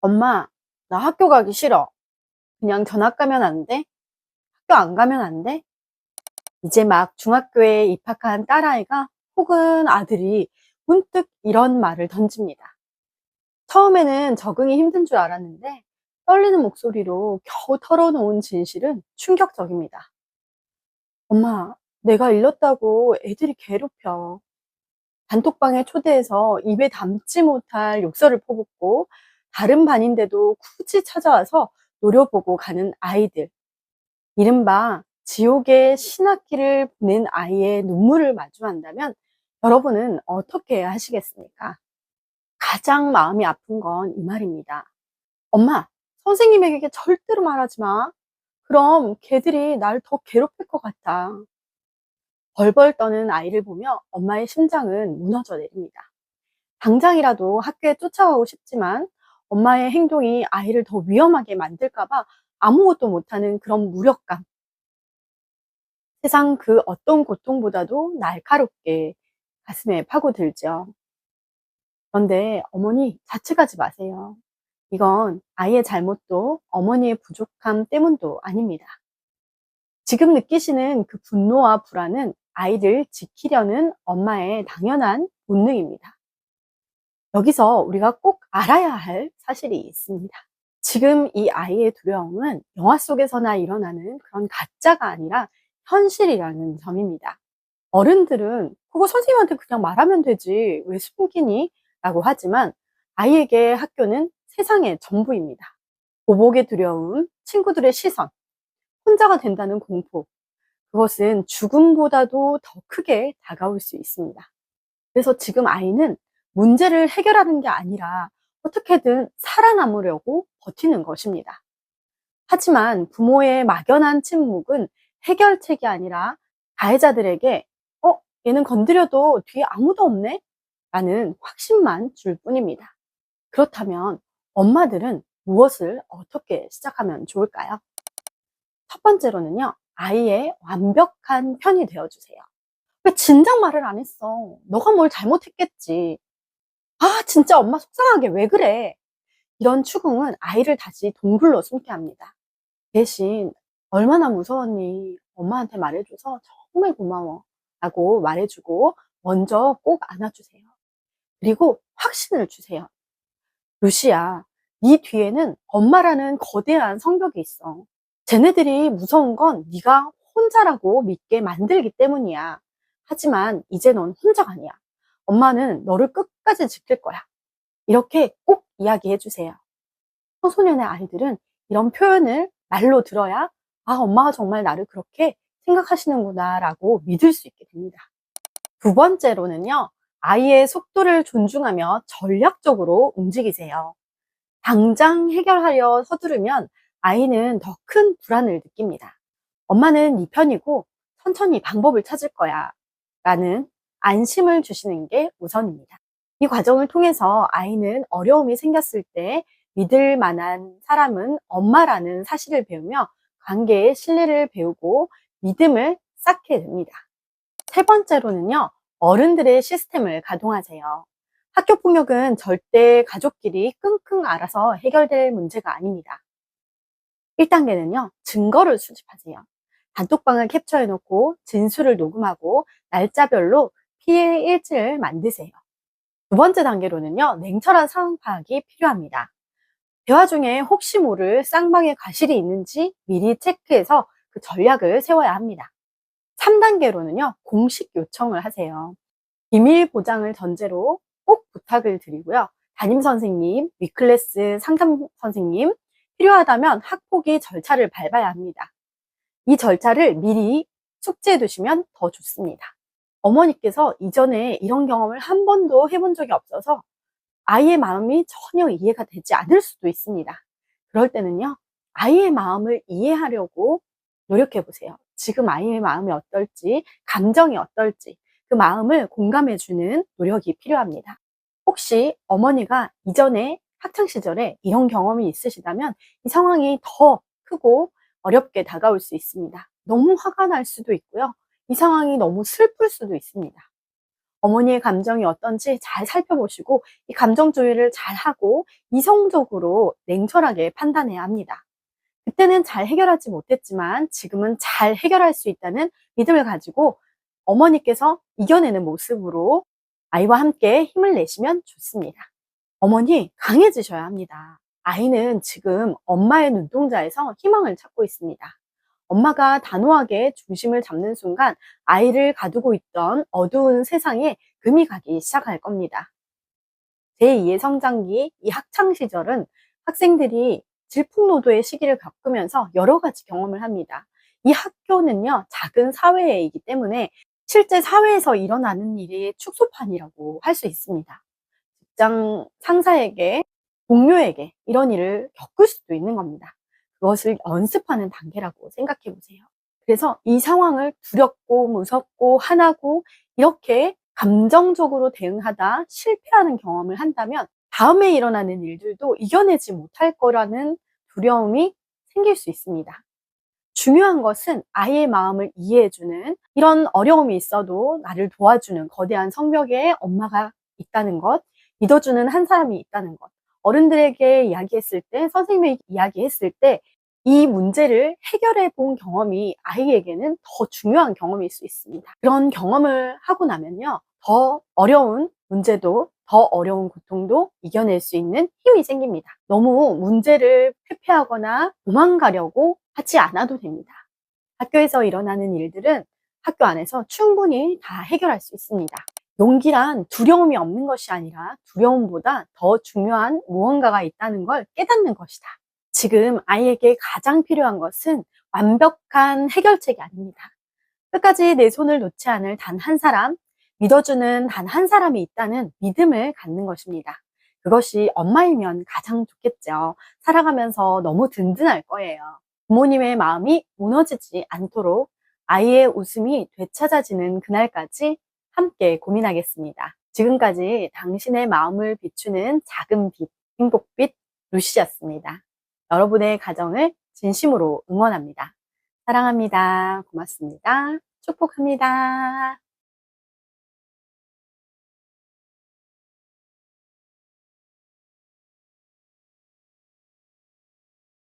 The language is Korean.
엄마, 나 학교 가기 싫어. 그냥 전학 가면 안 돼? 학교 안 가면 안 돼? 이제 막 중학교에 입학한 딸아이가 혹은 아들이 문득 이런 말을 던집니다. 처음에는 적응이 힘든 줄 알았는데 떨리는 목소리로 겨우 털어놓은 진실은 충격적입니다. 엄마, 내가 일렀다고 애들이 괴롭혀. 단톡방에 초대해서 입에 담지 못할 욕설을 퍼붓고 다른 반인데도 굳이 찾아와서 노려보고 가는 아이들. 이른바 지옥의 신학기를 보낸 아이의 눈물을 마주한다면 여러분은 어떻게 하시겠습니까? 가장 마음이 아픈 건 이 말입니다. 엄마, 선생님에게 절대로 말하지 마. 그럼 걔들이 날 더 괴롭힐 것 같아. 벌벌 떠는 아이를 보며 엄마의 심장은 무너져 내립니다. 당장이라도 학교에 쫓아가고 싶지만 엄마의 행동이 아이를 더 위험하게 만들까봐 아무것도 못하는 그런 무력감. 세상 그 어떤 고통보다도 날카롭게 가슴에 파고들죠. 그런데 어머니 자책하지 마세요. 이건 아이의 잘못도 어머니의 부족함 때문도 아닙니다. 지금 느끼시는 그 분노와 불안은 아이를 지키려는 엄마의 당연한 본능입니다. 여기서 우리가 꼭 알아야 할 사실이 있습니다. 지금 이 아이의 두려움은 영화 속에서나 일어나는 그런 가짜가 아니라 현실이라는 점입니다. 어른들은 그거 선생님한테 그냥 말하면 되지 왜 숨기니? 라고 하지만 아이에게 학교는 세상의 전부입니다. 보복의 두려움, 친구들의 시선, 혼자가 된다는 공포, 그것은 죽음보다도 더 크게 다가올 수 있습니다. 그래서 지금 아이는 문제를 해결하는 게 아니라 어떻게든 살아남으려고 버티는 것입니다. 하지만 부모의 막연한 침묵은 해결책이 아니라 가해자들에게 얘는 건드려도 뒤에 아무도 없네? 라는 확신만 줄 뿐입니다. 그렇다면 엄마들은 무엇을 어떻게 시작하면 좋을까요? 첫 번째로는요, 아이의 완벽한 편이 되어주세요. 왜 진작 말을 안 했어? 너가 뭘 잘못했겠지. 아, 진짜 엄마 속상하게 왜 그래? 이런 추궁은 아이를 다시 동굴로 숨게 합니다. 대신 얼마나 무서웠니? 엄마한테 말해줘서 정말 고마워. 라고 말해주고 먼저 꼭 안아주세요. 그리고 확신을 주세요. 루시야, 네 뒤에는 엄마라는 거대한 성벽이 있어. 쟤네들이 무서운 건 네가 혼자라고 믿게 만들기 때문이야. 하지만 이제 넌 혼자가 아니야. 엄마는 너를 끝까지 지킬 거야. 이렇게 꼭 이야기해 주세요. 청소년의 아이들은 이런 표현을 말로 들어야 아, 엄마가 정말 나를 그렇게 생각하시는구나 라고 믿을 수 있게 됩니다. 두 번째로는요, 아이의 속도를 존중하며 전략적으로 움직이세요. 당장 해결하려 서두르면 아이는 더 큰 불안을 느낍니다. 엄마는 네 편이고 천천히 방법을 찾을 거야 라는 안심을 주시는 게 우선입니다. 이 과정을 통해서 아이는 어려움이 생겼을 때 믿을 만한 사람은 엄마라는 사실을 배우며 관계의 신뢰를 배우고 믿음을 쌓게 됩니다. 세 번째로는요, 어른들의 시스템을 가동하세요. 학교폭력은 절대 가족끼리 끙끙 앓아서 해결될 문제가 아닙니다. 1단계는요, 증거를 수집하세요. 단톡방을 캡처해놓고 진술을 녹음하고 날짜별로 피해 일지를 만드세요. 두 번째 단계로는요, 냉철한 상황 파악이 필요합니다. 대화 중에 혹시 모를 쌍방의 과실이 있는지 미리 체크해서 그 전략을 세워야 합니다. 3단계로는요, 공식 요청을 하세요. 비밀 보장을 전제로 꼭 부탁을 드리고요. 담임 선생님, 위클래스 상담 선생님, 필요하다면 학폭위 절차를 밟아야 합니다. 이 절차를 미리 숙지해 두시면 더 좋습니다. 어머니께서 이전에 이런 경험을 한 번도 해본 적이 없어서 아이의 마음이 전혀 이해가 되지 않을 수도 있습니다. 그럴 때는요, 아이의 마음을 이해하려고 노력해 보세요. 지금 아이의 마음이 어떨지, 감정이 어떨지, 그 마음을 공감해 주는 노력이 필요합니다. 혹시 어머니가 이전에 학창시절에 이런 경험이 있으시다면 이 상황이 더 크고 어렵게 다가올 수 있습니다. 너무 화가 날 수도 있고요. 이 상황이 너무 슬플 수도 있습니다. 어머니의 감정이 어떤지 잘 살펴보시고 이 감정 조율을 잘 하고 이성적으로 냉철하게 판단해야 합니다. 그때는 잘 해결하지 못했지만 지금은 잘 해결할 수 있다는 믿음을 가지고 어머니께서 이겨내는 모습으로 아이와 함께 힘을 내시면 좋습니다. 어머니 강해지셔야 합니다. 아이는 지금 엄마의 눈동자에서 희망을 찾고 있습니다. 엄마가 단호하게 중심을 잡는 순간 아이를 가두고 있던 어두운 세상에 금이 가기 시작할 겁니다. 제2의 성장기, 이 학창 시절은 학생들이 질풍노도의 시기를 겪으면서 여러 가지 경험을 합니다. 이 학교는요, 작은 사회이기 때문에 실제 사회에서 일어나는 일이 축소판이라고 할 수 있습니다. 직장 상사에게, 동료에게 이런 일을 겪을 수도 있는 겁니다. 그것을 연습하는 단계라고 생각해 보세요. 그래서 이 상황을 두렵고 무섭고 화나고 이렇게 감정적으로 대응하다 실패하는 경험을 한다면 다음에 일어나는 일들도 이겨내지 못할 거라는 두려움이 생길 수 있습니다. 중요한 것은 아이의 마음을 이해해주는, 이런 어려움이 있어도 나를 도와주는 거대한 성벽에 엄마가 있다는 것, 믿어주는 한 사람이 있다는 것. 어른들에게 이야기했을 때, 선생님에게 이야기했을 때 이 문제를 해결해 본 경험이 아이에게는 더 중요한 경험일 수 있습니다. 그런 경험을 하고 나면요, 더 어려운 문제도, 더 어려운 고통도 이겨낼 수 있는 힘이 생깁니다. 너무 문제를 회피하거나 도망가려고 하지 않아도 됩니다. 학교에서 일어나는 일들은 학교 안에서 충분히 다 해결할 수 있습니다. 용기란 두려움이 없는 것이 아니라 두려움보다 더 중요한 무언가가 있다는 걸 깨닫는 것이다. 지금 아이에게 가장 필요한 것은 완벽한 해결책이 아닙니다. 끝까지 내 손을 놓지 않을 단 한 사람, 믿어주는 단 한 사람이 있다는 믿음을 갖는 것입니다. 그것이 엄마이면 가장 좋겠죠. 살아가면서 너무 든든할 거예요. 부모님의 마음이 무너지지 않도록 아이의 웃음이 되찾아지는 그날까지 함께 고민하겠습니다. 지금까지 당신의 마음을 비추는 작은 빛, 행복빛 루시였습니다. 여러분의 가정을 진심으로 응원합니다. 사랑합니다. 고맙습니다. 축복합니다.